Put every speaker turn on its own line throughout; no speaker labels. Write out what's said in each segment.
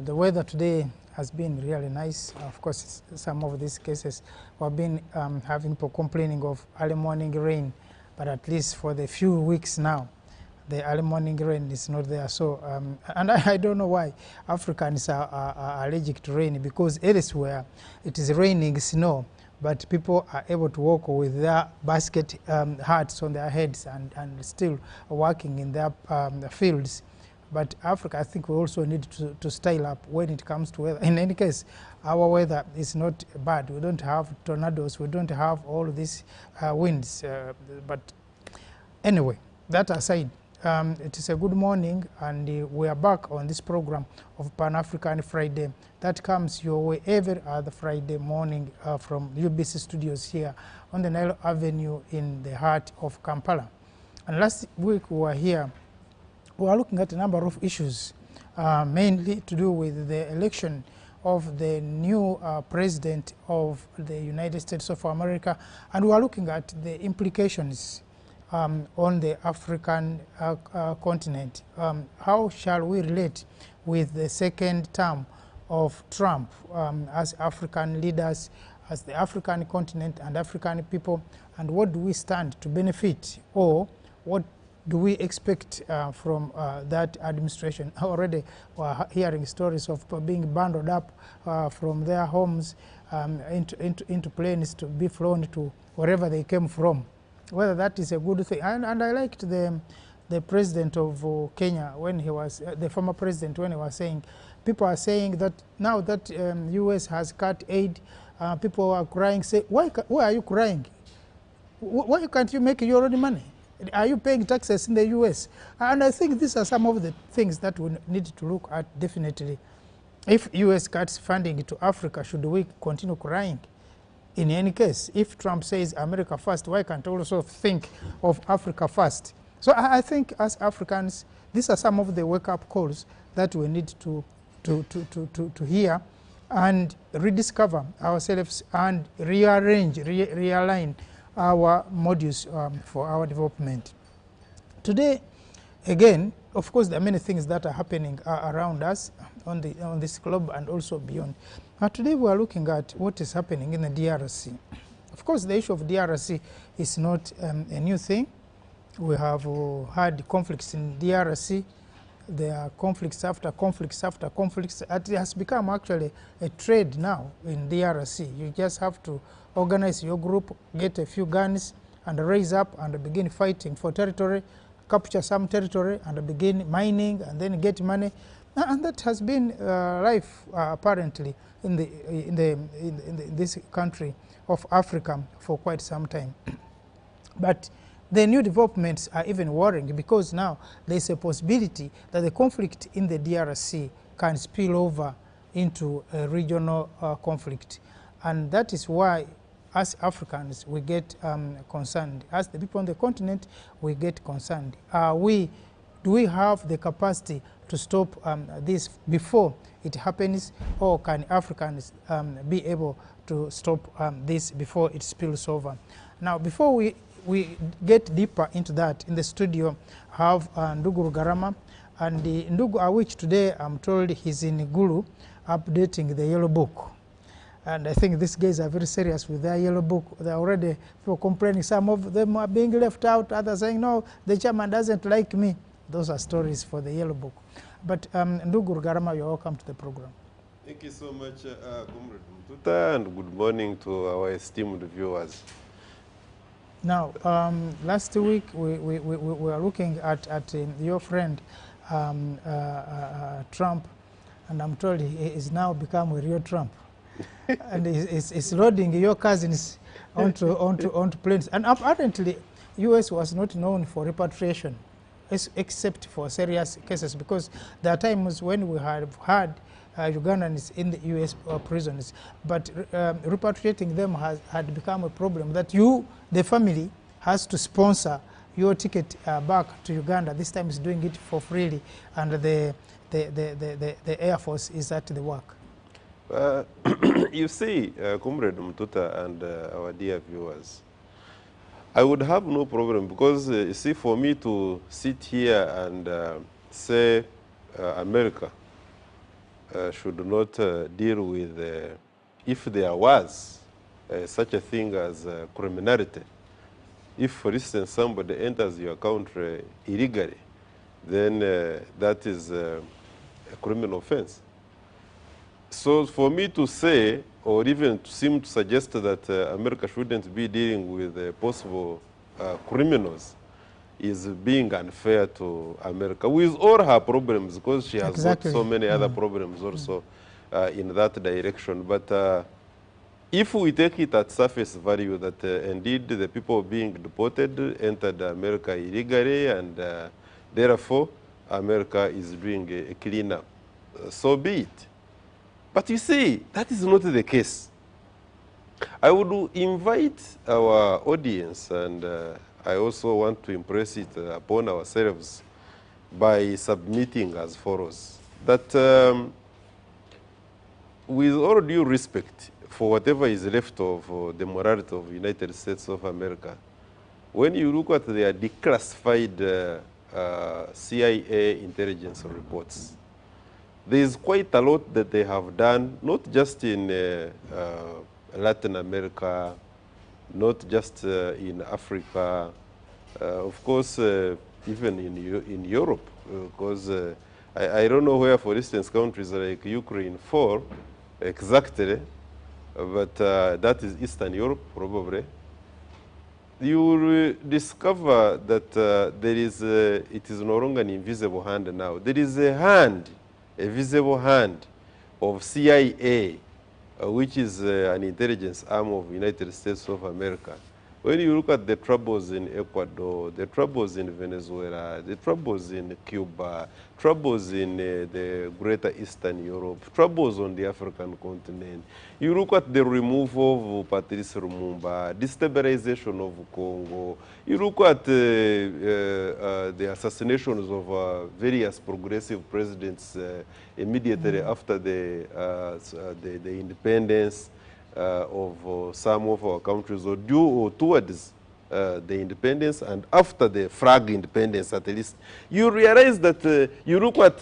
The weather today has been really nice. Of course, some of these cases we've been having people complaining of early morning rain, but at least for the few weeks now, the early morning rain is not there. So, and I don't know why Africans are allergic to rain, because elsewhere it is raining snow, but people are able to walk with their basket hats on their heads and still working in their fields. But Africa, I think we also need to style up when it comes to weather. In any case, our weather is not bad. We don't have tornadoes. We don't have all these winds. But anyway, that aside, it is a good morning, and we are back on this program of Pan-African Friday. That comes your way every other Friday morning from UBC Studios here on the Nile Avenue in the heart of Kampala. And last week we were here. We are looking at a number of issues, mainly to do with the election of the new president of the United States of America, and we are looking at the implications on the African continent. How shall we relate with the second term of Trump as African leaders, as the African continent and African people, and what do we stand to benefit, or what do we expect from that administration? Already we're hearing stories of being bundled up from their homes into planes to be flown to wherever they came from. Whether that is a good thing. And I liked the president of Kenya when he was, the former president, when he was saying, people are saying that now that US has cut aid, people are crying, say, why are you crying? Why can't you make your own money? Are you paying taxes in the US? And I think these are some of the things that we need to look at definitely. If US cuts funding to Africa, should we continue crying? In any case, if Trump says America first, why can't we also think of Africa first? So I think as Africans, these are some of the wake-up calls that we need to hear and rediscover ourselves and rearrange, realign our modules for our development. Today, again, of course, there are many things that are happening around us on this globe and also beyond. Today we are looking at what is happening in the DRC. Of course, the issue of DRC is not a new thing. We have had conflicts in DRC. There are conflicts after conflicts after conflicts. It has become actually a trade now in DRC. You just have to organize your group, get a few guns, and raise up and begin fighting for territory, capture some territory, and begin mining, and then get money. And that has been life apparently in this country of Africa for quite some time. But the new developments are even worrying, because now there's a possibility that the conflict in the DRC can spill over into a regional conflict. And that is why, as Africans, we get concerned. As the people on the continent, we get concerned. Do we have the capacity to stop this before it happens, or can Africans be able to stop this before it spills over? Now, before we get deeper into that, in the studio have Ndugu Rugarama, and Ndugu Awich today, I'm told he's in Gulu updating the Yellow Book. And I think these guys are very serious with their Yellow Book. They're already people complaining. Some of them are being left out, others saying, no, the chairman doesn't like me. Those are stories for the Yellow Book. But Ndugu Rugarama, you're welcome to the program.
Thank you so much, Comrade Mtuta, and good morning to our esteemed viewers.
Now, last week we were looking at your friend Trump, and I'm told he is now become a real Trump. And he's loading your cousins onto planes. And apparently, US was not known for repatriation, except for serious cases, because there are times when we have had Ugandans in the US prisons, but repatriating them had become a problem, that the family, has to sponsor your ticket back to Uganda. This time is doing it for freely, and the Air Force is at the work.
You see, Comrade Mtuta and our dear viewers, I would have no problem, because you see, for me to sit here and say America should not deal with, if there was such a thing as criminality. If, for instance, somebody enters your country illegally, then that is a criminal offense. So for me to say, or even to seem to suggest that America shouldn't be dealing with possible criminals is being unfair to America, with all her problems, because she has got so many other problems also in that direction. But if we take it at surface value that indeed the people being deported entered America illegally, and therefore America is doing a cleanup, so be it. But you see, that is not the case. I would invite our audience, and I also want to impress it upon ourselves by submitting as follows, that with all due respect for whatever is left of the morality of the United States of America, when you look at their declassified CIA intelligence reports, there is quite a lot that they have done, not just in Latin America, not just in Africa, of course, even in Europe, because I don't know where, for instance, countries like Ukraine fall exactly, but that is Eastern Europe, probably. You will discover that there is it is no longer an invisible hand now. There is a hand, a visible hand of CIA, which is an intelligence arm of the United States of America. When you look at the troubles in Ecuador, the troubles in Venezuela, the troubles in Cuba, troubles in the greater Eastern Europe, troubles on the African continent, you look at the removal of Patrice Lumumba, destabilization of Congo, you look at the assassinations of various progressive presidents immediately after the independence of some of our countries, or due or towards the independence and after the flag independence at least, you realize that you look at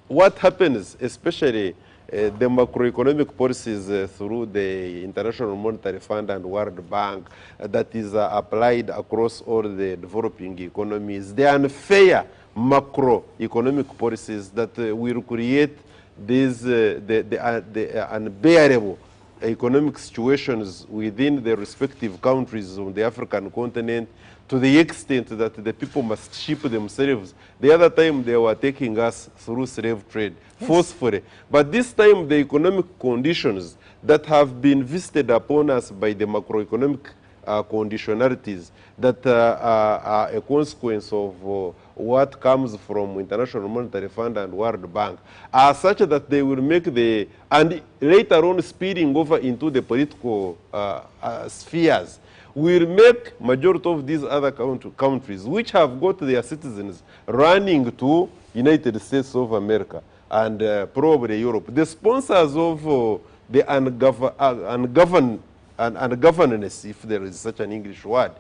what happens, especially the macroeconomic policies through the International Monetary Fund and World Bank that is applied across all the developing economies, the unfair macroeconomic policies that will create these the unbearable economic situations within the respective countries on the African continent, to the extent that the people must ship themselves. The other time they were taking us through slave trade, forcefully. But this time the economic conditions that have been visited upon us by the macroeconomic conditionalities that are a consequence of what comes from International Monetary Fund and World Bank are such that they will make the, and later on spilling over into the political spheres, will make majority of these other countries which have got their citizens running to United States of America and probably Europe, the sponsors of the ungovernance, if there is such an English word,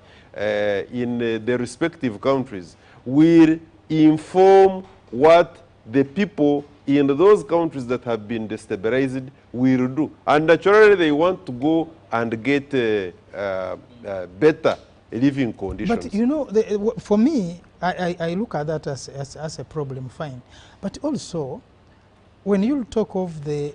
in the respective countries, will inform what the people in those countries that have been destabilized will do. And naturally, they want to go and get better living conditions.
But you know, for me, I look at that as a problem, fine. But also, when you talk of the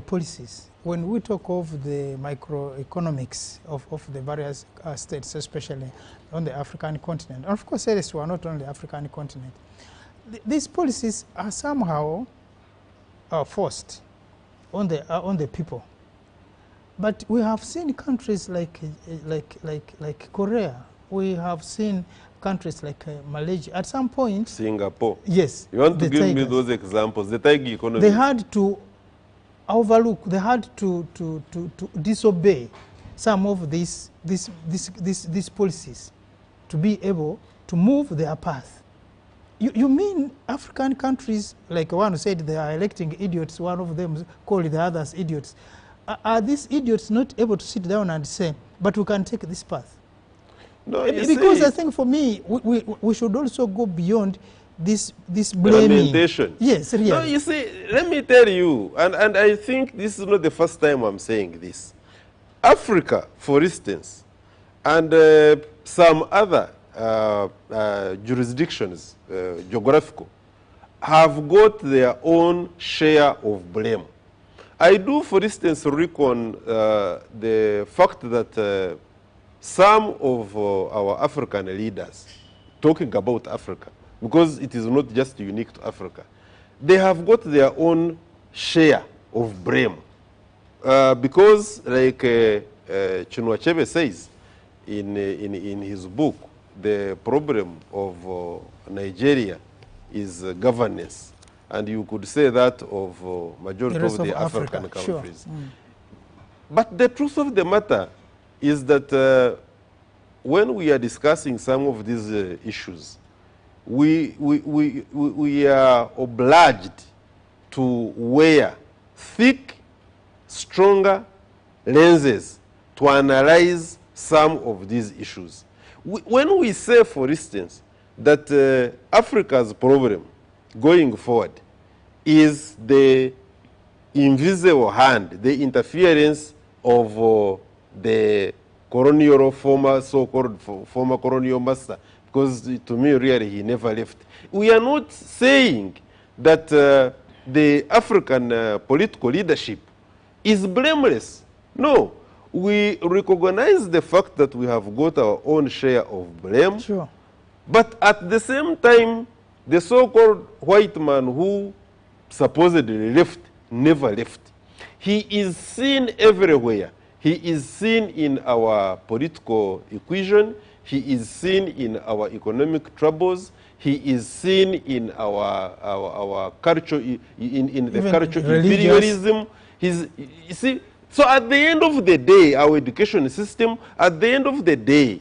policies, when we talk of the microeconomics of the various states, especially on the African continent, and of course elsewhere, not on the African continent, these policies are somehow forced on the people. But we have seen countries like Korea. We have seen countries like Malaysia. At some point,
Singapore.
Yes.
You want to give me those examples? The Tiger economy.
They had to overlook. They had to disobey some of these policies to be able to move their path. You mean African countries, like one said, they are electing idiots. One of them called the others idiots. Are these idiots not able to sit down and say, but we can take this path?
No,
because I think for me, we should also go beyond this blaming.
Lamentation.
Yes, really.
No, you see, let me tell you, and I think this is not the first time I'm saying this. Africa, for instance, and some other jurisdictions, geographical, have got their own share of blame. I do, for instance, reckon the fact that some of our African leaders, talking about Africa, because it is not just unique to Africa, they have got their own share of blame. Because, like Chinua Achebe says in his book, the problem of Nigeria is governance. And you could say that of majority of the African countries. Sure. But the truth of the matter is that when we are discussing some of these issues, we are obliged to wear thick, stronger lenses to analyze some of these issues. When we say, for instance, that Africa's problem going forward is the invisible hand, the interference of the colonial so-called former colonial master, because to me, really, he never left. We are not saying that the African political leadership is blameless. No, we recognize the fact that we have got our own share of blame.
Sure.
But at the same time, the so-called white man who supposedly left never left. He is seen everywhere. He is seen in our political equation. He is seen in our economic troubles. He is seen in our culture, in the culture imperialism. You see, so at the end of the day, our education system, at the end of the day,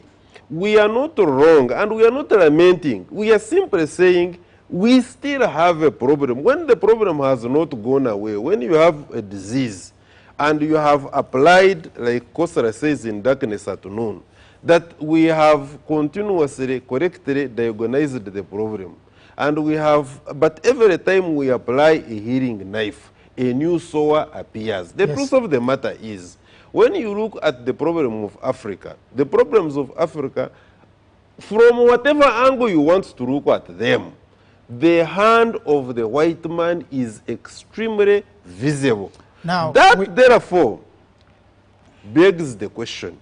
we are not wrong and we are not lamenting. We are simply saying we still have a problem. When the problem has not gone away, when you have a disease and you have applied, like Kosara says in Darkness at Noon, that we have continuously, correctly diagnosed the problem. And we have, but every time we apply a healing knife, a new sore appears. The truth of the matter is, when you look at the problem of Africa, the problems of Africa, from whatever angle you want to look at them, the hand of the white man is extremely visible.
Now,
that, therefore, begs the question,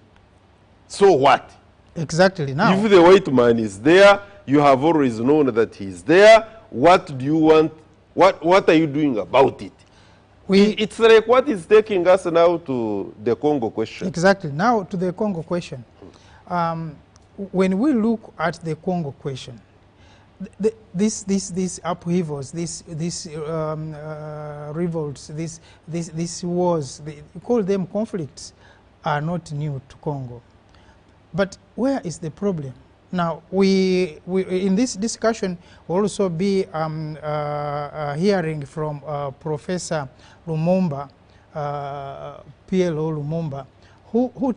so what?
Exactly. Now,
if the white man is there, you have always known that he is there, what do you want, what are you doing about it? It's like what is taking us now to the Congo question.
Exactly. Now to the Congo question. When we look at the Congo question, these upheavals, these revolts, these wars, we call them conflicts, are not new to Congo. But where is the problem? Now, we in this discussion will also be hearing from Professor Lumumba, PLO Lumumba, who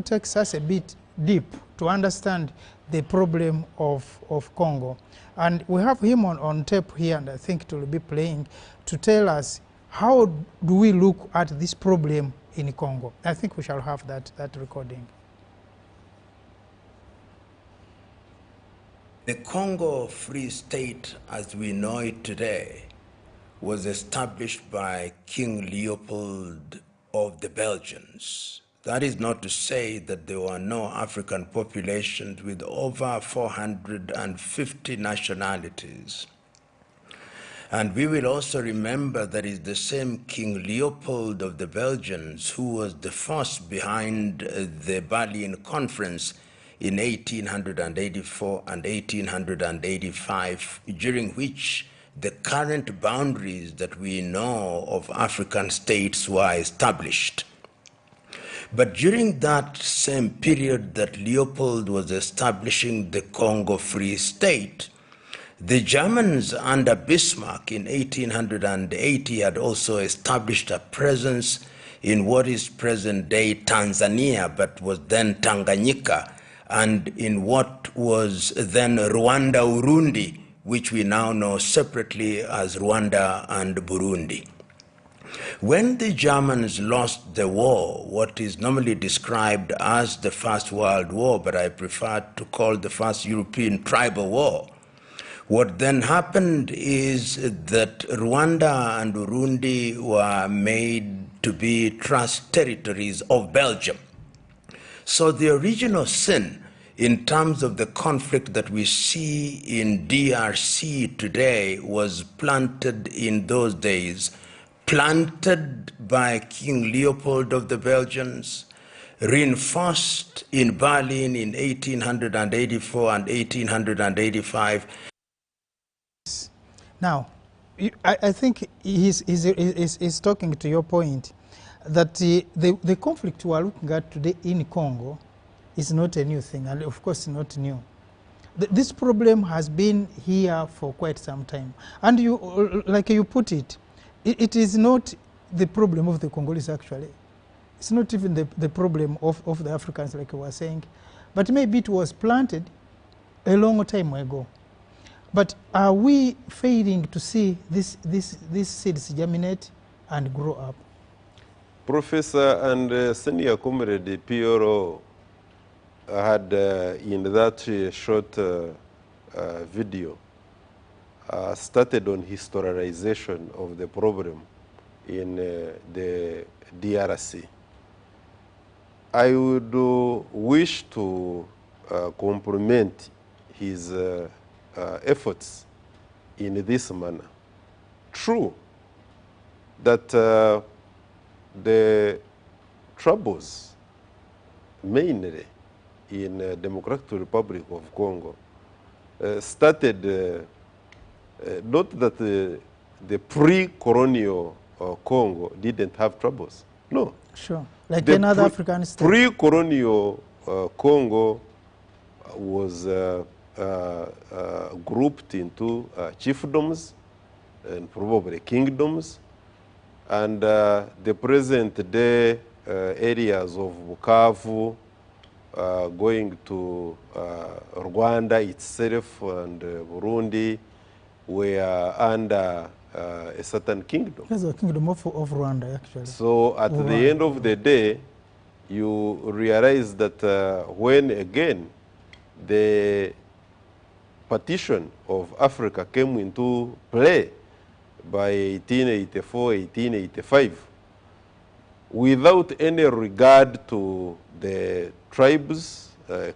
takes us a bit deep to understand the problem of Congo. And we have him on tape here, and I think it will be playing, to tell us how do we look at this problem in Congo. I think we shall have that recording.
The Congo Free State, as we know it today, was established by King Leopold of the Belgians. That is not to say that there were no African populations with over 450 nationalities. And we will also remember that it's the same King Leopold of the Belgians who was the first behind the Berlin Conference in 1884 and 1885, during which the current boundaries that we know of African states were established. But during that same period that Leopold was establishing the Congo Free State, the Germans under Bismarck in 1880 had also established a presence in what is present-day Tanzania, but was then Tanganyika, and in what was then Rwanda, Urundi, which we now know separately as Rwanda and Burundi. When the Germans lost the war, what is normally described as the First World War, but I prefer to call the First European Tribal War, what then happened is that Rwanda and Burundi were made to be trust territories of Belgium. So the original sin in terms of the conflict that we see in DRC today was planted in those days, planted by King Leopold of the Belgians, reinforced in Berlin in 1884 and 1885.
Now, I think he's talking to your point that the conflict we are looking at today in Congo is not a new thing, and of course not new. This problem has been here for quite some time. And you, like you put it, it is not the problem of the Congolese actually. It's not even the problem of the Africans like you were saying, but maybe it was planted a long time ago. But are we failing to see these seeds germinate and grow up?
Professor and Senior Comrade Piero had in that short video started on historization of the problem in the DRC. I would wish to compliment his efforts in this manner. True that the troubles mainly in Democratic Republic of Congo started not that the pre-colonial Congo didn't have troubles. No.
Sure. Like another African state.
Pre-colonial Congo was grouped into chiefdoms and probably kingdoms, and the present day areas of Bukavu going to Rwanda itself and Burundi were under a certain kingdom.
That's the kingdom of Rwanda, actually.
So at the end of the day, you realize that when again the partition of Africa came into play by 1884, 1885, without any regard to the tribes,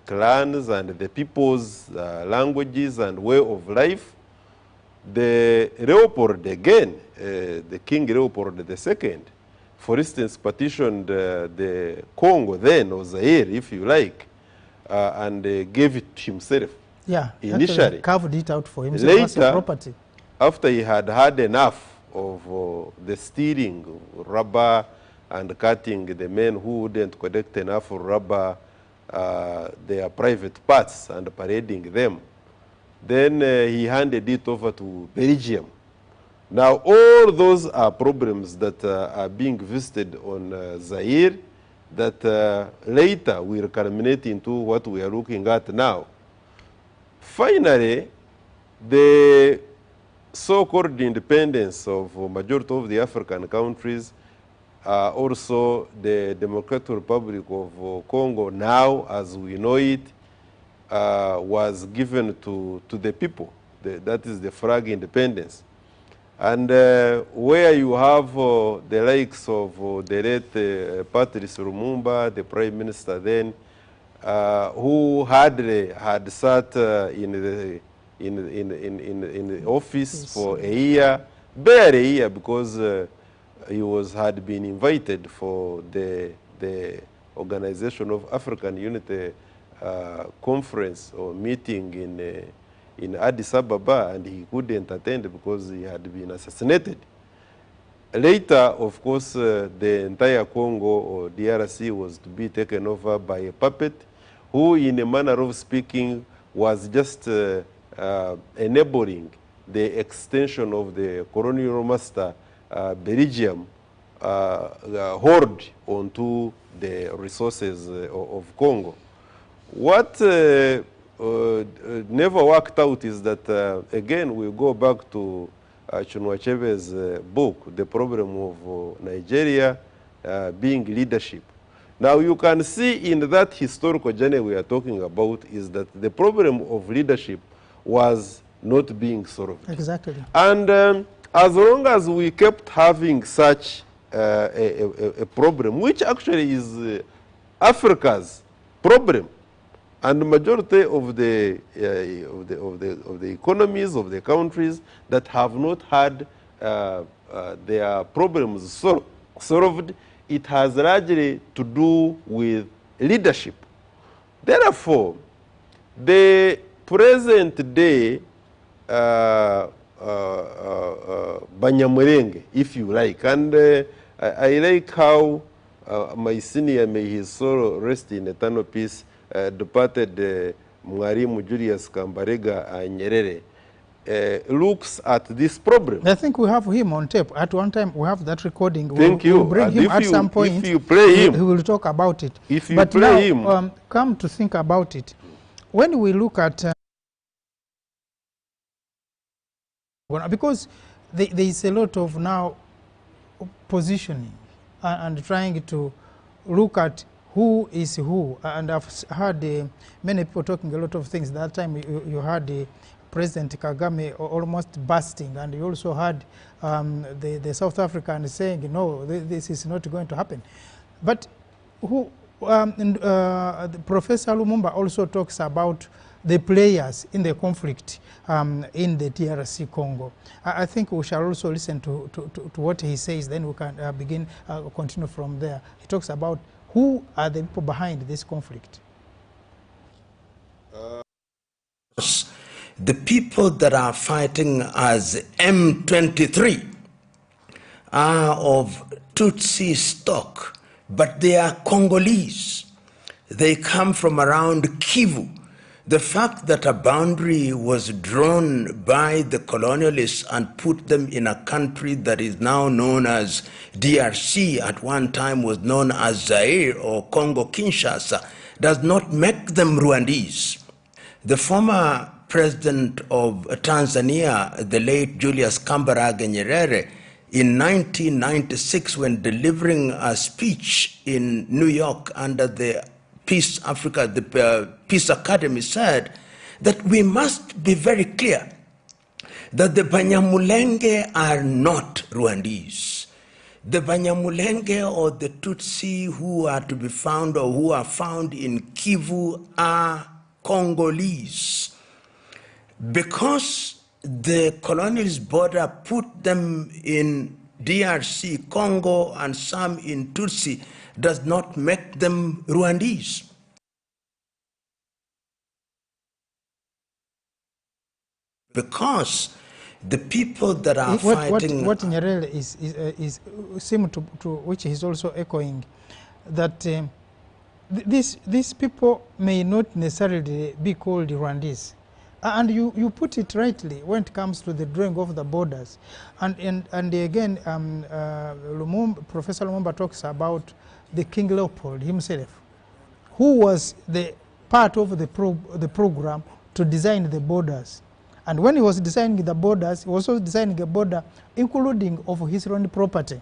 clans, and the people's languages and way of life, the Leopold again, the King Leopold II, for instance, petitioned the Congo then, or Zaire, if you like, and gave it to himself.
Yeah,
initially
carved it out for himself.
Later,
as a property. After
he had had enough of the stealing rubber and cutting the men who wouldn't collect enough rubber, their private parts, and parading them, then he handed it over to Belgium. Now all those are problems that are being visited on Zaire that later will culminate into what we are looking at now. Finally, the so-called independence of majority of the African countries, also the Democratic Republic of Congo now as we know it, was given to the people. That is the flag independence. And where you have the likes of the late Patrice Lumumba, the Prime Minister then, who had sat in the office for a year, barely a year, because he had been invited for the Organization of African Unity conference or meeting in Addis Ababa, and he couldn't attend because he had been assassinated. Later, of course, the entire Congo or DRC was to be taken over by a puppet who, in a manner of speaking, was just enabling the extension of the colonial master Belgium hold onto the resources of Congo. What never worked out is that, again, we go back to Chinua Achebe's book, The Problem of Nigeria Being Leadership. Now, you can see in that historical journey we are talking about is that the problem of leadership was not being solved.
Exactly.
And as long as we kept having such a problem, which actually is Africa's problem, and the majority of the economies of the countries that have not had their problems solved, it has largely to do with leadership. Therefore, the present day Banyamulenge, if you like, and I like how my senior, may his soul rest in eternal peace, departed Mwalimu Julius Kambarega Nyerere, looks at this problem.
I think we have him on tape. At one time, we have that recording.
Thank you.
We'll bring him at some point.
If you play him,
he will talk about it.
If you
but
play
now,
him,
come to think about it, when we look at because there is a lot of now positioning and trying to look at who is who, and I've heard many people talking a lot of things. That time you had President Kagame almost bursting, and you also had the South African saying, no, this is not going to happen. But Professor Lumumba also talks about the players in the conflict in the DRC Congo. I think we shall also listen to what he says, then we can continue from there. He talks about who are the people behind this conflict.
The people that are fighting as M23 are of Tutsi stock, but they are Congolese. They come from around Kivu. The fact that a boundary was drawn by the colonialists and put them in a country that is now known as DRC, at one time was known as Zaire or Congo-Kinshasa, does not make them Rwandese. The former president of Tanzania, the late Julius Kambarage Nyerere, in 1996, when delivering a speech in New York under the Peace Africa, the Peace Academy, said that we must be very clear that the Banyamulenge are not Rwandese. The Banyamulenge or the Tutsi who are to be found or who are found in Kivu are Congolese. Because the colonialist border put them in DRC, Congo, and some in Tutsi, does not make them Rwandese. Because the people that are fighting...
What Nyerere seem to which he's also echoing, that these people may not necessarily be called Rwandese. And you put it rightly when it comes to the drawing of the borders. And again, Professor Lumumba talks about the King Leopold himself, who was the part of the program to design the borders. And when he was designing the borders, he was also designing a border including of his own property,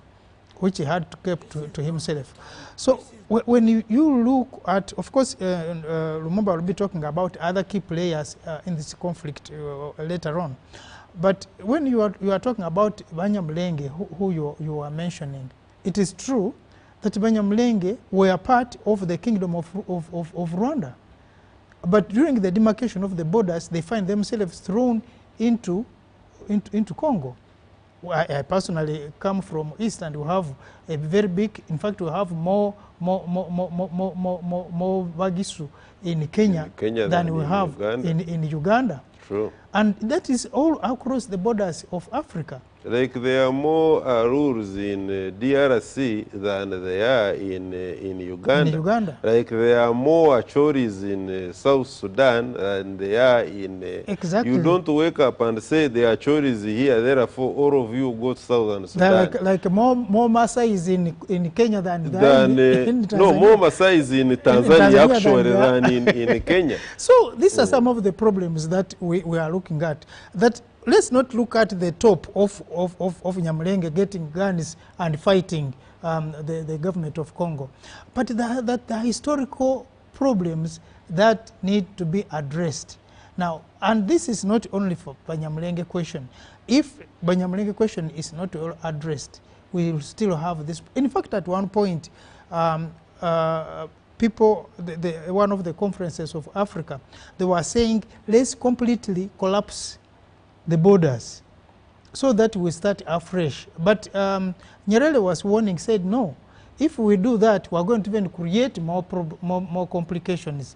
which he had to keep to himself. So when you look at, of course, Lumumba will be talking about other key players in this conflict later on. But when you are talking about Banyamulenge, who you are mentioning, it is true that Banyamulenge were part of the kingdom of Rwanda. But during the demarcation of the borders, they find themselves thrown into Congo. I personally come from East, and we have a very big, in fact, we have more Wagisu in Kenya than we have in Uganda.
True.
And that is all across the borders of Africa.
Like there are more rules in DRC than there are in Uganda.
In Uganda.
Like there are more Achoris in South Sudan than there are in...
Exactly.
You don't wake up and say there are Achoris here, therefore all of you go to Southern Sudan.
Like more Maasai is in Kenya than in Tanzania.
No, more Maasai is in Tanzania actually than in Kenya.
So these are some of the problems that we are looking at. That let's not look at the top of Nyamulenge getting guns and fighting the government of Congo, but the historical problems that need to be addressed. Now, and this is not only for Banyamulenge question. If Banyamulenge question is not addressed, we will still have this. In fact, at one point, people, one of the conferences of Africa, they were saying, let's completely collapse the borders so that we start afresh. But Nyerere was warning, said, no, if we do that, we're going to even create more complications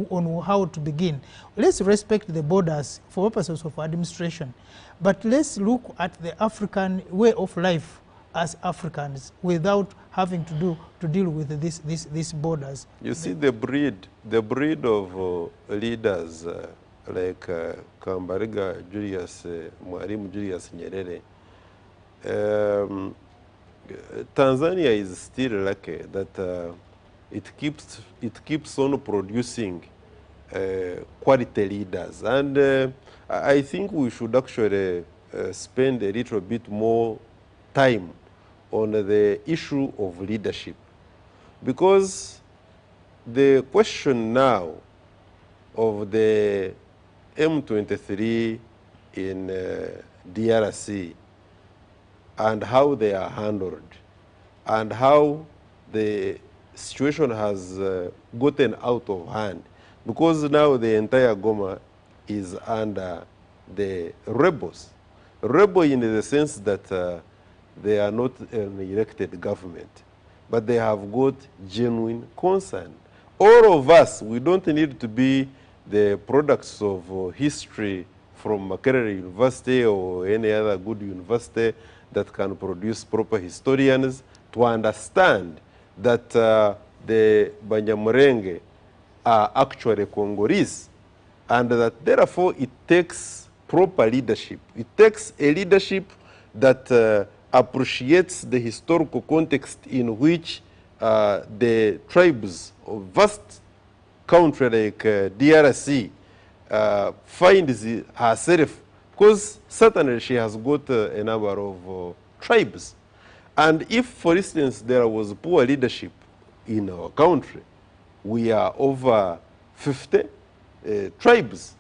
on how to begin. Let's respect the borders for purposes of administration, but let's look at the African way of life as Africans without having to deal with these borders.
You see the breed of leaders like Kambariga Julius, Mwalimu Julius Nyerere. Tanzania is still lucky that it keeps on producing quality leaders, and I think we should actually spend a little bit more time on the issue of leadership, because the question now of the M23 in DRC and how they are handled and how the situation has gotten out of hand, because now the entire Goma is under the rebels. Rebel in the sense that they are not an elected government, but they have got genuine concern. All of us, we don't need to be the products of history from Makerere University or any other good university that can produce proper historians to understand that the Banyamulenge are actually Congolese, and that therefore it takes proper leadership. It takes a leadership that appreciates the historical context in which the tribes of vast country like DRC finds herself, because certainly she has got a number of tribes. And if, for instance, there was poor leadership in our country, we are over 50 tribes,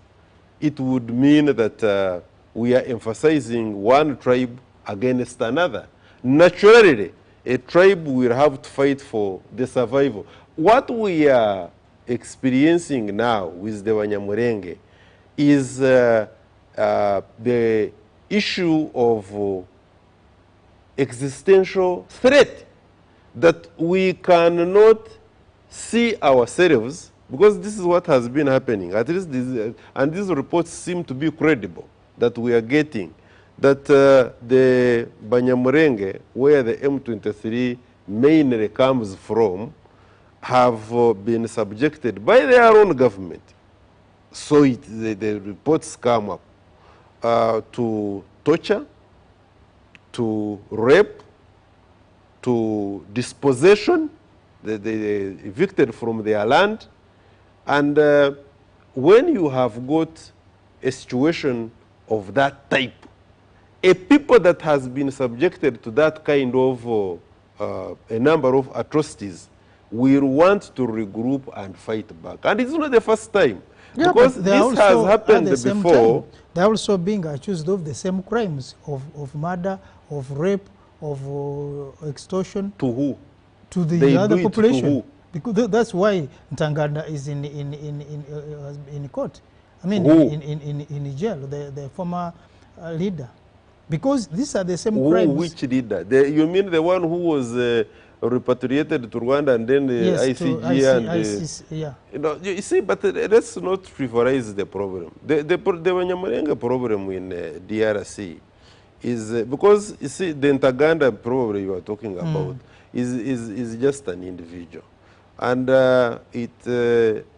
it would mean that we are emphasizing one tribe against another. Naturally, a tribe will have to fight for the survival. What we are experiencing now with the Banyamulenge is the issue of existential threat that we cannot see ourselves, because this is what has been happening. At least this, and these reports seem to be credible that we are getting, that the Banyamulenge, where the M23 mainly comes from, have been subjected by their own government. So the reports come up to torture, to rape, to dispossession. They evicted from their land. And when you have got a situation of that type, a people that has been subjected to that kind of a number of atrocities will want to regroup and fight back. And it's not the first time.
Yeah,
because this has happened before.
They're also being accused of the same crimes of murder, of rape, of extortion.
To who?
To the other population. To who? Because that's why Ntaganda is in court. I mean, in jail, the former leader. Because these are the same crimes.
Which leader? You mean the one who was repatriated to Rwanda and then
yes,
ICG and
yeah.
You see, but let's not frivolize the problem. The Banyamulenge problem in DRC is because you see the Ntaganda probably you are talking about is just an individual, and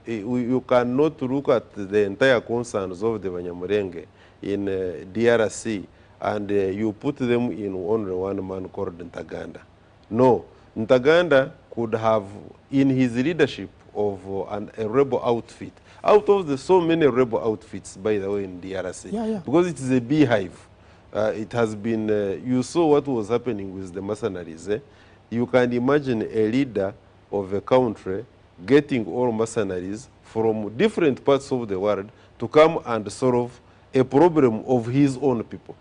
you cannot look at the entire concerns of the Banyamulenge in DRC and you put them in only one man called Ntaganda. No, Ntaganda could have, in his leadership of a rebel outfit, out of the so many rebel outfits, by the way, in DRC, because it is a beehive. It has been, you saw what was happening with the mercenaries. You can imagine a leader of a country getting all mercenaries from different parts of the world to come and solve a problem of his own people.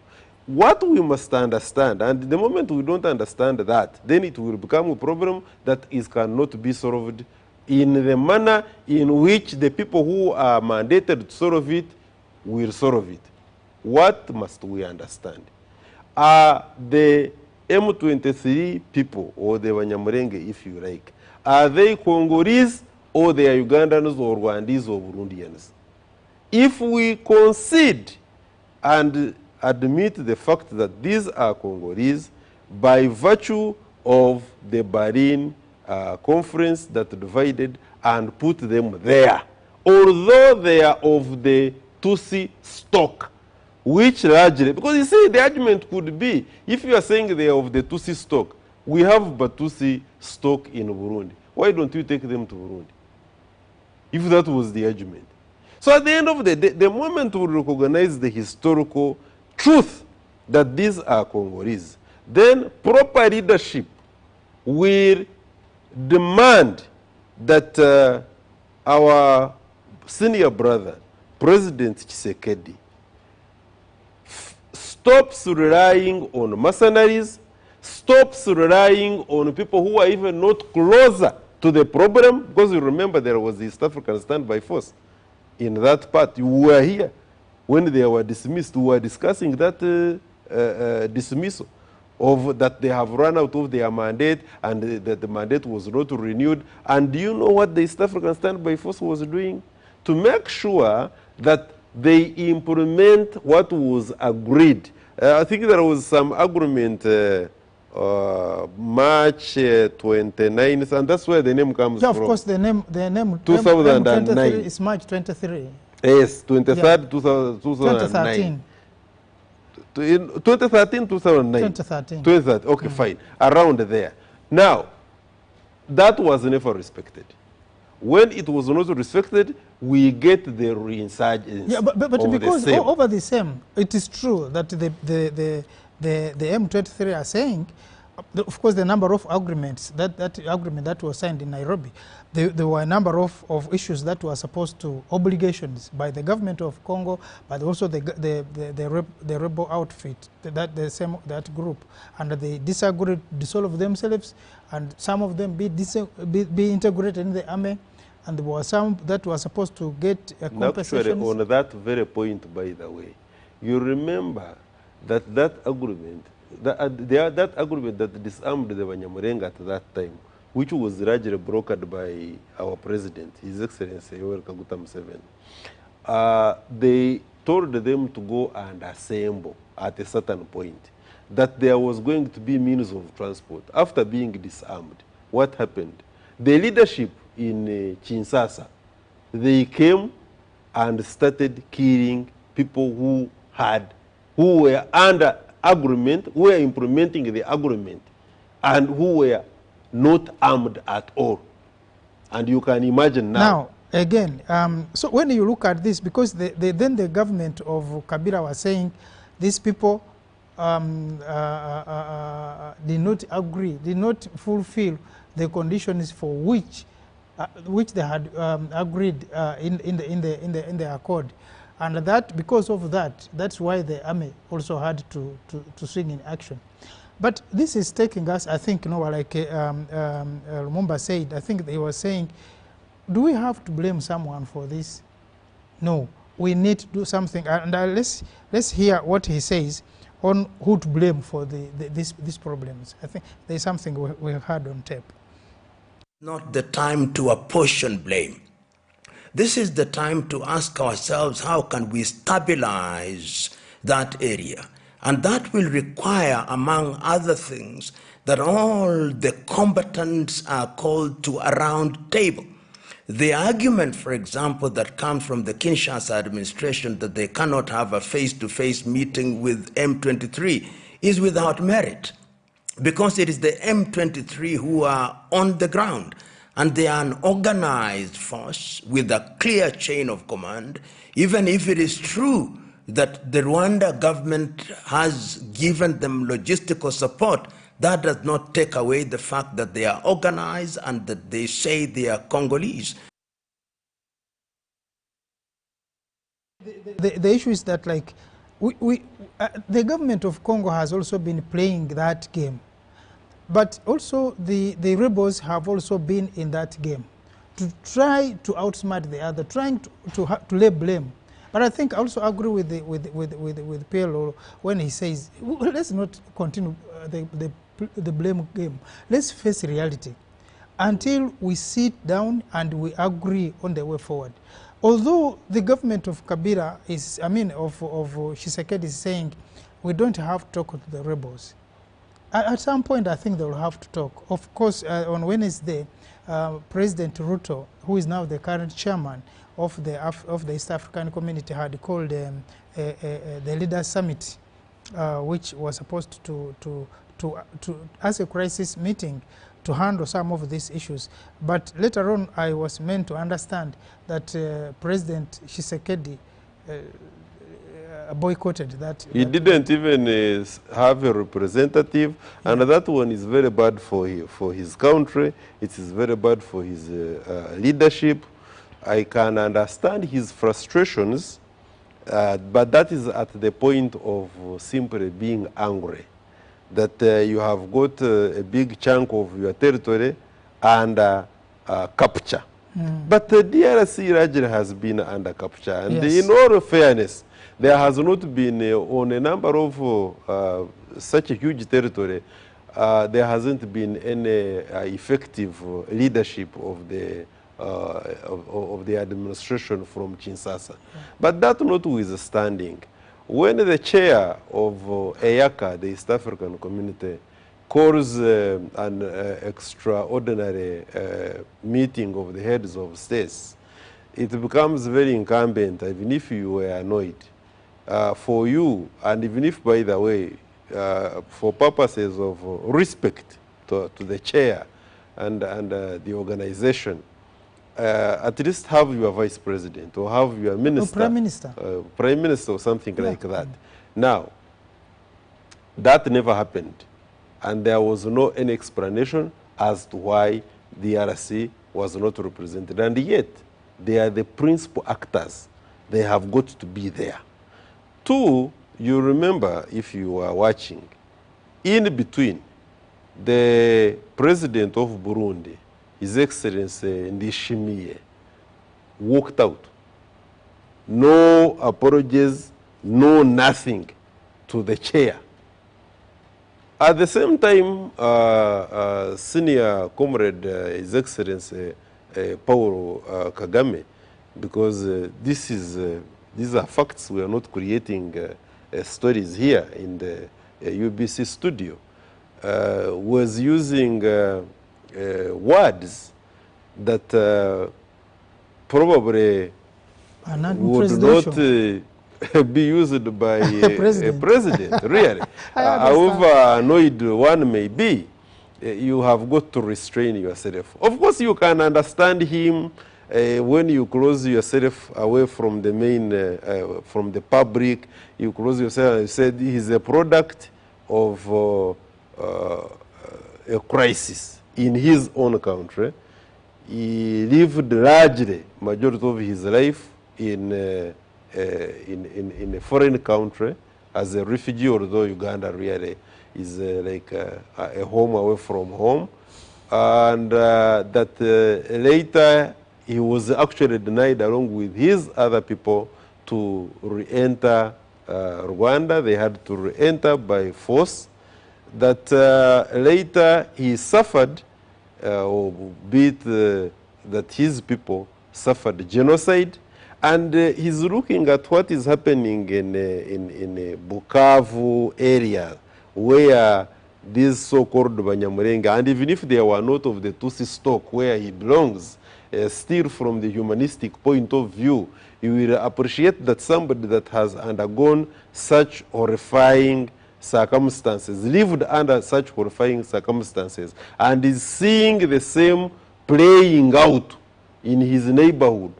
What we must understand, and the moment we don't understand that, then it will become a problem that cannot be solved in the manner in which the people who are mandated to solve it will solve it. What must we understand? Are the M23 people, or the Banyamulenge, if you like, are they Congolese, or they are Ugandans, or Rwandese, or Burundians? If we concede and admit the fact that these are Congolese by virtue of the Berlin conference that divided and put them there, although they are of the Tutsi stock, which largely, because you see, the argument could be, if you are saying they are of the Tutsi stock, we have Batutsi stock in Burundi. Why don't you take them to Burundi? If that was the argument. So at the end of the day, the moment we recognize the historical truth that these are Congolese, then proper leadership will demand that our senior brother, President Tshisekedi, stops relying on mercenaries, stops relying on people who are even not closer to the problem, because you remember there was the East African Standby Force in that part. You were here when they were dismissed. We were discussing that dismissal of that they have run out of their mandate and that the mandate was not renewed. And do you know what the East African Standby Force was doing? To make sure that they implement what was agreed. I think there was some agreement March 29th, and that's where the name comes from.
Of course, the name
2009
is March 23.
Yes, 23rd, 2009. 2013, 2009. 2013. Okay, fine. Around there. Now, that was never respected. When it was not respected, we get the reinsurgence.
Yeah, but because over the same, it is true that the M23 are saying, of course, the number of agreements, that agreement that was signed in Nairobi, there were a number of issues that were supposed to, obligations by the government of Congo, but also the rebel outfit, that group, and they disagreed, dissolved themselves, and some of them be integrated in the army, and there were some that were supposed to get compensation.
Actually, on that very point, by the way, you remember that agreement, that agreement that disarmed the Banyamulenge at that time, which was largely brokered by our president, His Excellency Yoweri Kaguta Museveni, they told them to go and assemble at a certain point, that there was going to be means of transport. After being disarmed, what happened? The leadership in Kinshasa, they came and started killing people who were under agreement, who were implementing the agreement, and who were not armed at all. And you can imagine now.
Now, again, so when you look at this, because then the government of Kabila was saying these people did not agree, did not fulfill the conditions for which they had agreed in the accord. And that, because of that, that's why the army also had to swing in action. But this is taking us, I think, like Lumumba said, I think they were saying, do we have to blame someone for this? No, we need to do something. And let's hear what he says on who to blame for these problems. I think there's something we heard on tape.
Not the time to apportion blame. This is the time to ask ourselves, how can we stabilize that area? And that will require, among other things, that all the combatants are called to a round table. The argument, for example, that comes from the Kinshasa administration that they cannot have a face-to-face meeting with M23 is without merit, because it is the M23 who are on the ground, and they are an organized force with a clear chain of command. Even if it is true that the Rwanda government has given them logistical support, that does not take away the fact that they are organized and that they say they are Congolese.
The issue is that, like, the government of Congo has also been playing that game. But also the rebels have also been in that game to try to outsmart the other, trying to lay blame. But I think I also agree with PLO when he says, well, let's not continue the blame game. Let's face reality until we sit down and we agree on the way forward. Although the government of Kabila is, of Tshisekedi is saying we don't have to talk to the rebels. At some point, I think they will have to talk. Of course, on Wednesday, President Ruto, who is now the current chairman of the East African Community, had called the Leaders Summit, which was supposed to as a crisis meeting to handle some of these issues. But later on, I was meant to understand that President Tshisekedi boycotted that.
He didn't even have a representative, and that one is very bad for his country. It is very bad for his leadership. I can understand his frustrations, but that is at the point of simply being angry, that you have got a big chunk of your territory under capture. But the DRC largely has been under capture, and
Yes.
in all fairness, there has not been, on a number of such a huge territory, there hasn't been any effective leadership of the administration from Kinshasa. But that notwithstanding, when the chair of EACA, the East African Community, calls an extraordinary meeting of the heads of states, it becomes very incumbent, even if you were annoyed, for you, and even if, by the way, for purposes of respect to the chair and the organization, at least have your vice president or have your minister, prime minister or something like that. Now, that never happened, and there was no any explanation as to why the DRC was not represented, and yet they are the principal actors. They have got to be there. Two, you remember, if you are watching, in between, the president of Burundi, His Excellency Ndishimiye, walked out. No apologies, no nothing to the chair. At the same time, senior comrade, His Excellency Paul Kagame, because these are facts, we are not creating stories here in the UBC studio, was using words that probably would not be used by a president, really. However annoyed one may be, you have got to restrain yourself. Of course, you can understand him when you close yourself away from the main, from the public. You close yourself, you said he's a product of a crisis in his own country. He lived largely, majority of his life, in a foreign country as a refugee, although Uganda really is like a home away from home. And that later he was actually denied, along with his other people, to re-enter Rwanda. They had to re-enter by force. That later he suffered, or be it that his people suffered genocide, And he's looking at what is happening in Bukavu area, where these so-called Banyamulenge, and even if they were not of the Tutsi stock where he belongs, still from the humanistic point of view, you will appreciate that somebody that has undergone such horrifying circumstances, lived under such horrifying circumstances, and is seeing the same playing out in his neighborhood,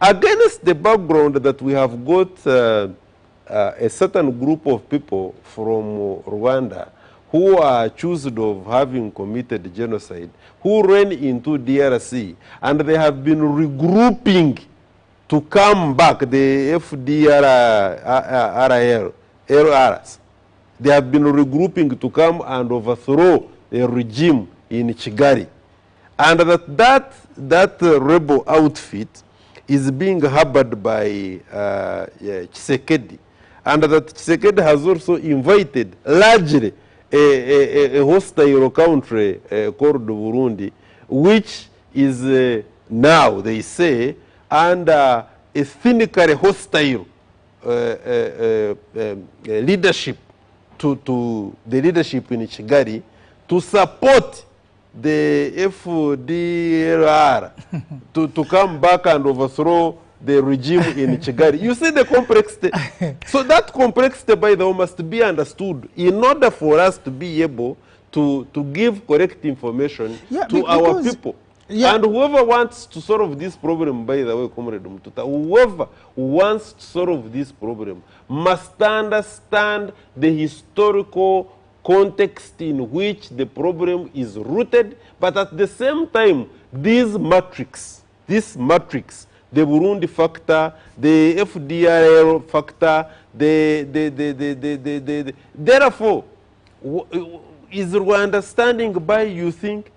against the background that we have got a certain group of people from Rwanda who are accused of having committed genocide, who ran into DRC, and they have been regrouping to come back, the FDLRs. They have been regrouping to come and overthrow a regime in Kigali. And that rebel outfit is being harbored by Tshisekedi. And that Tshisekedi has also invited largely a hostile country called Burundi, which is now, they say, under a cynically hostile leadership to the leadership in Kigali to support the FDLR to come back and overthrow the regime in Kigali. You see the complexity. So that complexity, by the way, must be understood in order for us to be able to give correct information to our people. Yeah. And whoever wants to solve this problem, by the way, Comrade Mututa, whoever wants to solve this problem must understand the historical context in which the problem is rooted, but at the same time, this matrix, the Burundi factor, the FDLR factor, therefore, is Rwanda standing by, you think?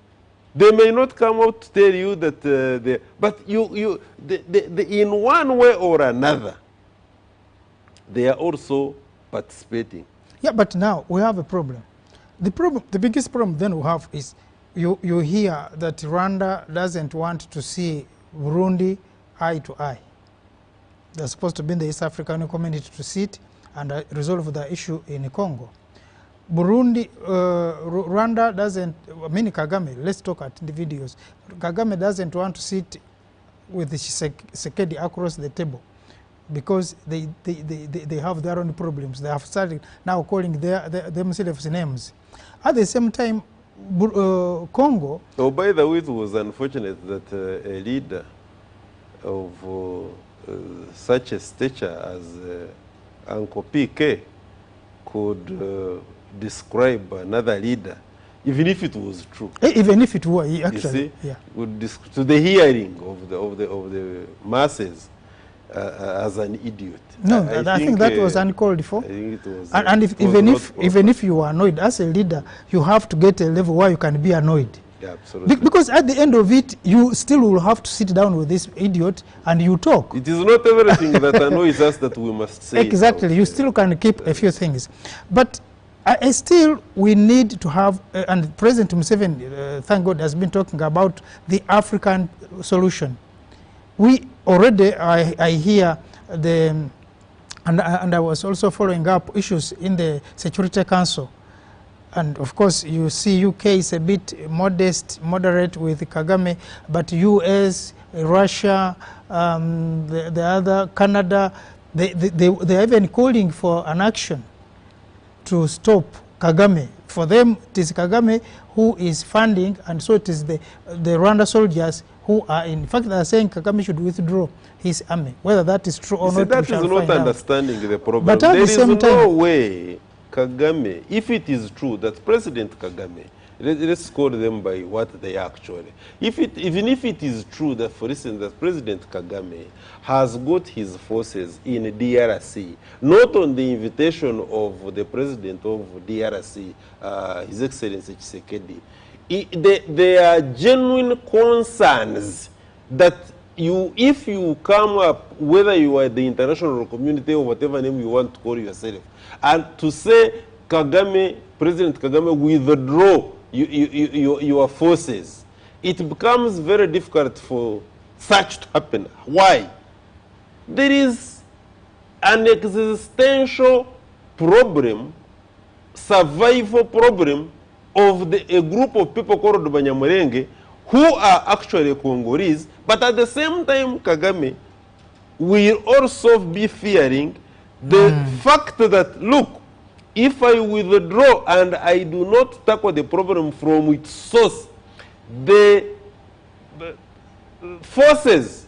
They may not come out to tell you that, but in one way or another, they are also participating.
Yeah, but now we have a problem. The biggest problem then we have is you hear that Rwanda doesn't want to see Burundi eye to eye. They're supposed to be in the East African community to sit and resolve the issue in Congo. Burundi, Rwanda doesn't, I mean Kagame, let's talk at the videos. Kagame doesn't want to sit with the Tshisekedi across the table because they have their own problems. They have started now calling themselves names. At the same time, Congo...
Oh, by the way, it was unfortunate that a leader of such a stature as Uncle PK could describe another leader, even if it was true.
Even if it were, actually,
you see, yeah. To the hearing of the masses as an idiot.
No, I think that was uncalled for.
I think it was.
And even if you are annoyed as a leader, you have to get a level where you can be annoyed.
Yeah, absolutely.
Because at the end of it, you still will have to sit down with this idiot and you talk.
It is not everything that annoys us that we must say.
Exactly. You still can keep a few things. But still, we need to have, and President Museveni, thank God, has been talking about the African solution. We already, I hear and I was also following up issues in the Security Council. And of course, you see UK is a bit moderate with Kagame, but US, Russia, the other, Canada, they're even calling for an action to stop Kagame. For them, it is Kagame who is funding, and so it is the Rwanda soldiers who are, in fact, they are saying Kagame should withdraw his army. Whether that is true or not,
that is not understanding the problem.
But at
there
the same
is
time,
no way Kagame, if it is true that President Kagame, let's call them by what they are actually. Even if it is true that, for instance, that President Kagame has got his forces in DRC, not on the invitation of the President of DRC, His Excellency Tshisekedi, there are genuine concerns that if you come up, whether you are the international community or whatever name you want to call yourself, and to say Kagame, President Kagame, withdraw your forces, it becomes very difficult for such to happen. Why? there is an existential problem, survival problem of a group of people called Banyamulenge who are actually Congolese, but at the same time Kagame will also be fearing the fact that, look, if I withdraw and I do not tackle the problem from its source, the forces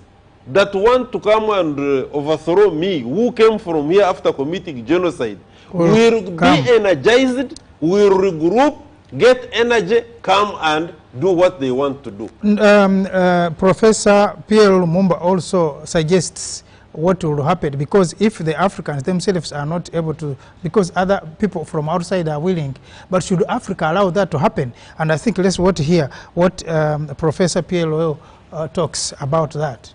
that want to come and overthrow me, who came from here after committing genocide, will be energized, will regroup, get energy, come and do what they want to do.
Professor Pierre Lumumba also suggests what will happen, because if the Africans themselves are not able to, because other people from outside are willing, but should Africa allow that to happen? And I think let's hear what Professor Pierre Lumumba talks about that.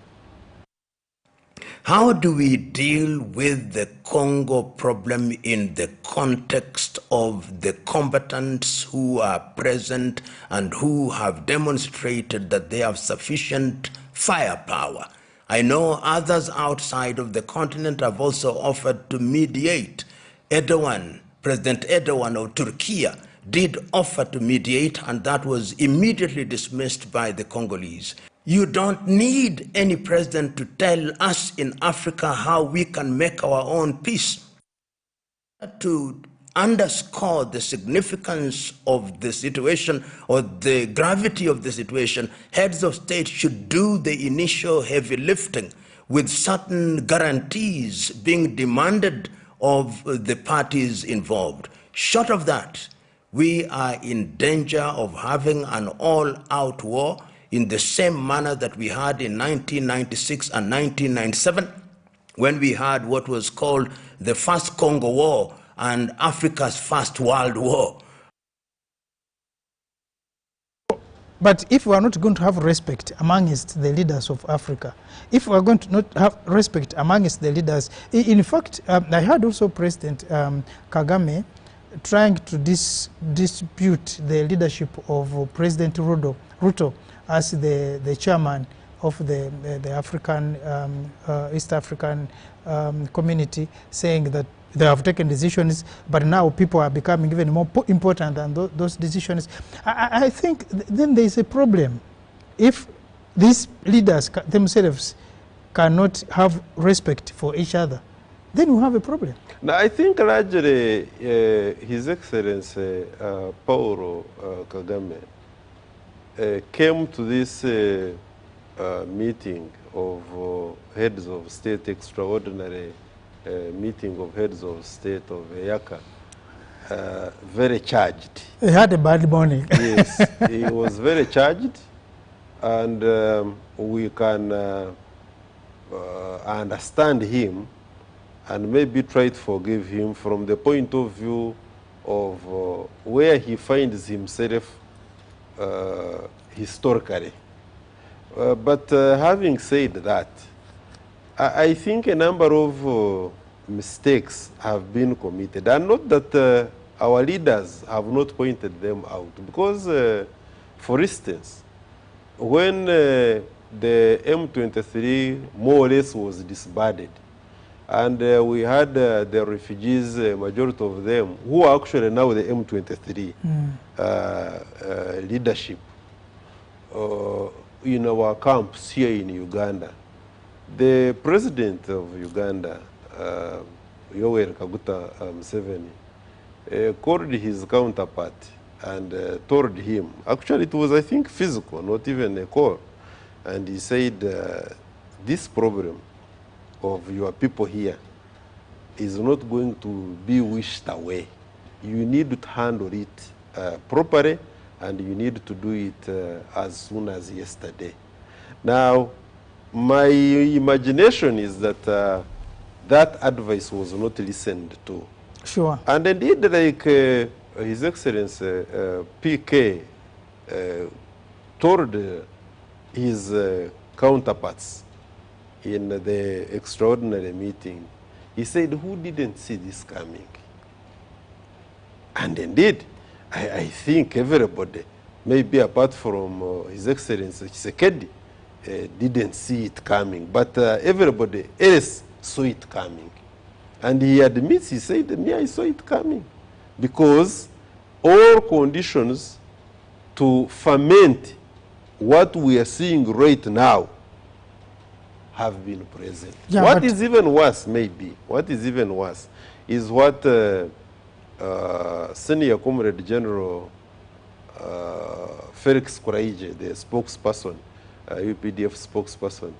How do we deal with the Congo problem in the context of the combatants who are present and who have demonstrated that they have sufficient firepower? I know others outside of the continent have also offered to mediate. Erdogan, President Erdogan of Turkey, did offer to mediate, and that was immediately dismissed by the Congolese. You don't need any president to tell us in Africa how we can make our own peace. To underscore the significance of the situation or the gravity of the situation, heads of state should do the initial heavy lifting with certain guarantees being demanded of the parties involved. Short of that, we are in danger of having an all-out war in the same manner that we had in 1996 and 1997, when we had what was called the First Congo War and Africa's First World War.
But if we are not going to have respect amongst the leaders of Africa, if we are going to not have respect amongst the leaders, in fact, I heard also President Kagame trying to dispute the leadership of President Ruto as the chairman of the African, East African community, saying that they have taken decisions, but now people are becoming even more important than those decisions. I think then there is a problem. If these leaders themselves cannot have respect for each other, then we have a problem.
Now, I think largely His Excellency Paulo Kagame came to this meeting of heads of state, extraordinary meeting of heads of state of EACA, very charged.
He had a bad morning.
Yes, he was very charged, and we can understand him and maybe try to forgive him from the point of view of where he finds himself historically. But having said that, I think a number of mistakes have been committed, and not that our leaders have not pointed them out. Because, for instance, when the M23 more or less was disbanded, and we had the refugees, majority of them, who are actually now the M23 leadership in our camps here in Uganda. The president of Uganda, Yoweri Kaguta Museveni, called his counterpart and told him, actually it was, I think, physical, not even a call, and he said, this problem of your people here is not going to be wished away. You need to handle it properly, and you need to do it as soon as yesterday. Now, my imagination is that that advice was not listened to.
Sure.
And indeed, like His Excellency PK told his counterparts in the extraordinary meeting, he said, who didn't see this coming? And indeed, I think everybody, maybe apart from His Excellency Tshisekedi, didn't see it coming, but everybody else saw it coming. And he admits, he said, me, I saw it coming. Because all conditions to ferment what we are seeing right now have been present.
Yeah,
what is even worse, maybe, what is even worse is what Senior Comrade General Felix Kuraije, the spokesperson, UPDF spokesperson,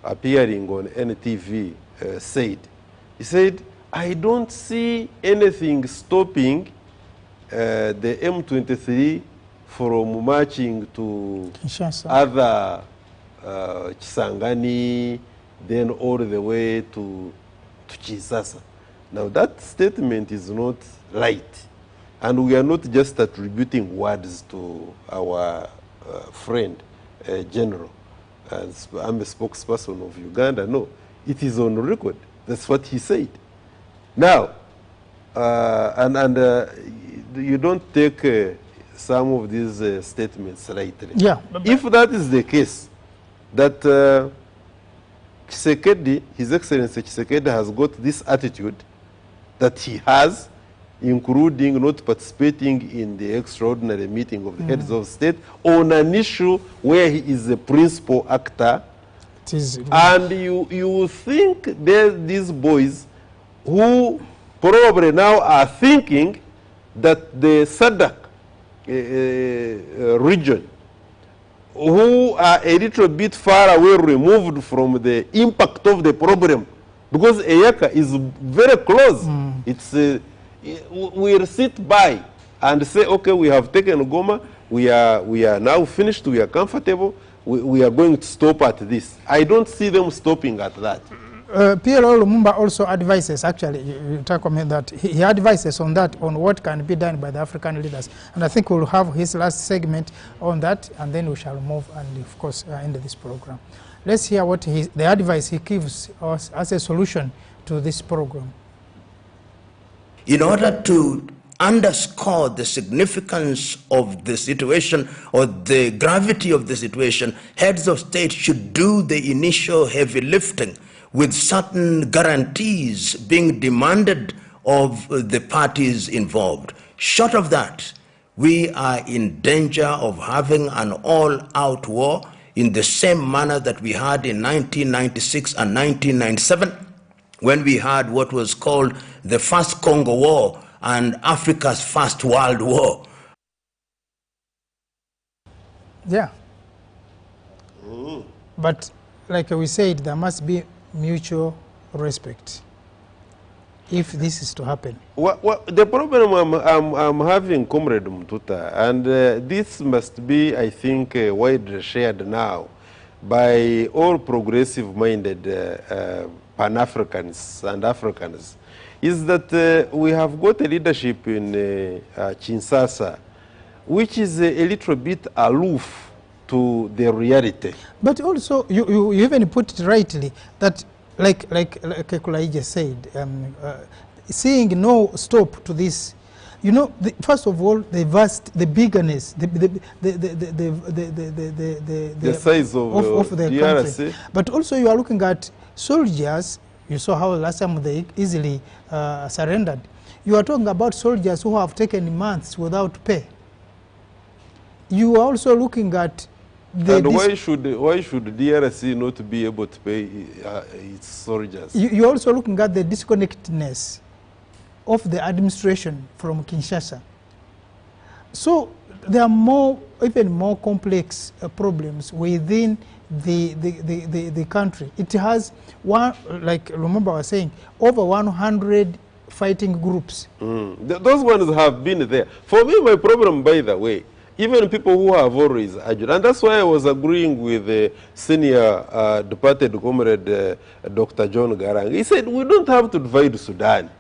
appearing on NTV, said. He said, I don't see anything stopping the M23 from marching to
Kinshasa.
other Chisangani, then all the way to Kinshasa. Now that statement is not right. And we are not just attributing words to our friend, General. I'm a spokesperson of Uganda. No, it is on record. That's what he said. Now, you don't take some of these statements lightly.
Yeah.
If that is the case, that Tshisekedi, His Excellency Tshisekedi, has got this attitude that he has, including not participating in the extraordinary meeting of the heads of state on an issue where he is the principal actor,
It is,
and you think these boys who probably now are thinking that the SADC region, who are a little bit far away removed from the impact of the problem, because Eyaka is very close. It's we'll sit by and say, okay, we have taken Goma, we are now finished, we are comfortable, we are going to stop at this. I don't see them stopping at that.
PLO Lumumba also advises, actually, you talk about that, he advises on that, on what can be done by the African leaders. And I think we'll have his last segment on that, and then we shall move and, of course, end this program. Let's hear what the advice he gives us as a solution to this program.
In order to underscore the significance of the situation or the gravity of the situation, heads of state should do the initial heavy lifting with certain guarantees being demanded of the parties involved. Short of that, we are in danger of having an all-out war in the same manner that we had in 1996 and 1997, when we had what was called the First Congo War and Africa's First World War.
Yeah. But like we said, there must be mutual respect if this is to happen.
The problem I'm having, Comrade Mtuta, and this must be, I think, widely shared now by all progressive-minded Pan-Africans and Africans, is that we have got a leadership in Kinshasa which is a little bit aloof to the reality.
But also, you even put it rightly, that like Kulaije said, seeing no stop to this, you know, first of all, the bigness, the
size of
the
DRC.
country. But also you are looking at soldiers. You saw how last time they easily surrendered. You are talking about soldiers who have taken months without pay. You are also looking at
and why should DRC not be able to pay its soldiers?
You're also looking at the disconnectedness of the administration from Kinshasa. So there are even more complex problems within the country. It has like Lumumba was saying, over 100 fighting groups.
Those ones have been there. For me, my problem, by the way, even people who have always argued, and that's why I was agreeing with the senior departed comrade Dr. John Garang. He said, we don't have to divide Sudan.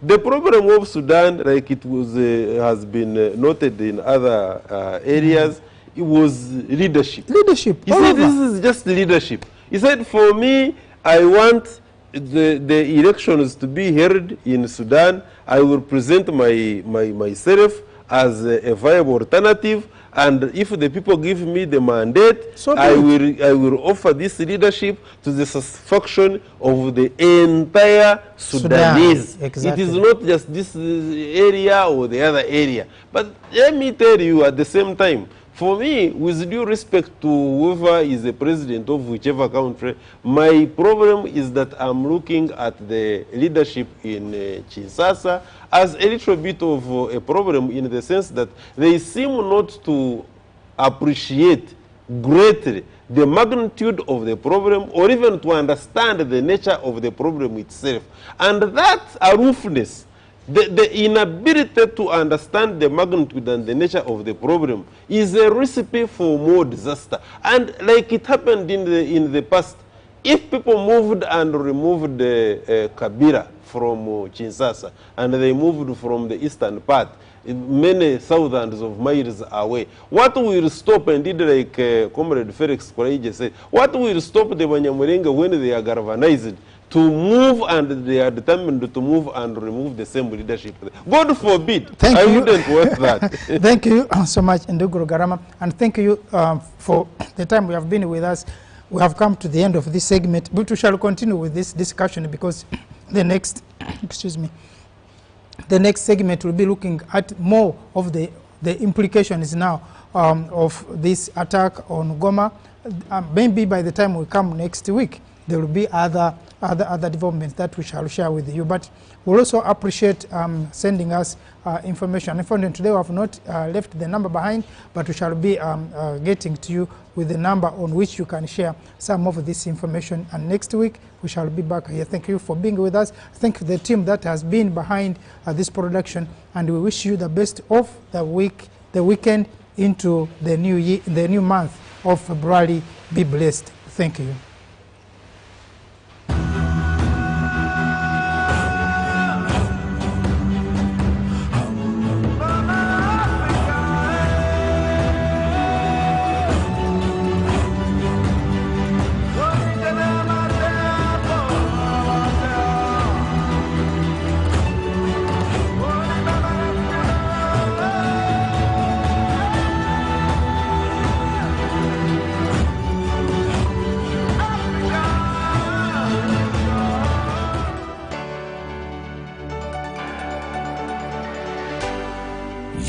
The problem of Sudan, like it was has been noted in other areas, it was leadership.
Leadership.
He said, this is just leadership. He said, for me, I want the elections to be held in Sudan. I will present myself as a viable alternative, and if the people give me the mandate,
So
I
be
will offer this leadership to the satisfaction of the entire Sudanese.
Exactly.
It is not just this area or the other area. But let me tell you at the same time, for me, with due respect to whoever is the president of whichever country, my problem is that I'm looking at the leadership in Kinshasa as a little bit of a problem, in the sense that they seem not to appreciate greatly the magnitude of the problem, or even to understand the nature of the problem itself. And that aloofness, the inability to understand the magnitude and the nature of the problem, is a recipe for more disaster. And like it happened in the past, if people moved and removed Kabila from Kinshasa, and they moved from the eastern part, many thousands of miles away, what will stop, and did like Comrade Felix Koraije said, what will stop the Banyamulenge when they are galvanized to move, and they are determined to move and remove the same leadership? God forbid.
Thank
I
you.
wouldn't want that.
Thank you so much, Ndugu Rugarama, and thank you for the time we have been with us. We have come to the end of this segment, but we shall continue with this discussion, because the next, excuse me, the next segment will be looking at more of the implications now of this attack on Goma. Maybe by the time we come next week, there will be other developments that we shall share with you. But we'll also appreciate sending us information. Unfortunately, today we have not left the number behind, but we shall be getting to you with the number on which you can share some of this information. And next week, we shall be back here. Thank you for being with us. Thank you to the team that has been behind this production, and we wish you the best of the weekend into the new year, the new month of February. Be blessed. Thank you.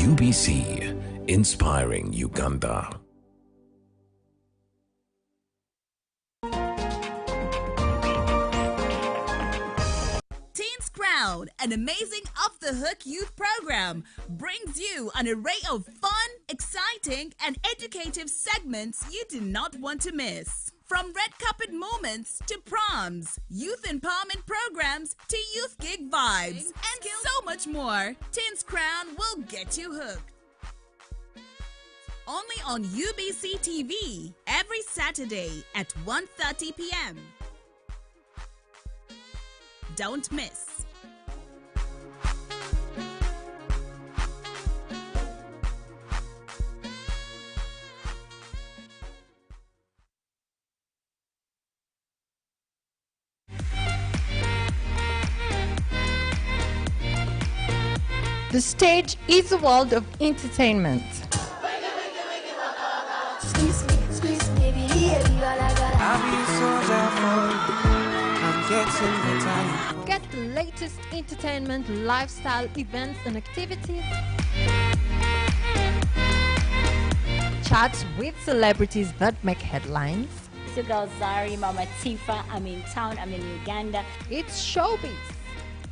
UBC, inspiring Uganda.
Teens Crown, an amazing off-the-hook youth program, brings you an array of fun, exciting, and educative segments you do not want to miss. From red carpet moments to proms, youth empowerment programs to youth gig vibes, and so much more, Teens Crown will get you hooked. Only on UBC TV, every Saturday at 1:30 p.m. Don't miss.
The stage is a world of entertainment. Get the latest entertainment, lifestyle, events and activities. Chats with celebrities that make headlines.
It's your girl Zari, Mama Tifa. I'm in town, I'm in Uganda.
It's showbiz.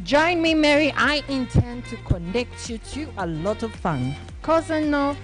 Join me, Mary. I intend to connect you to a lot of fun. 'Cause I know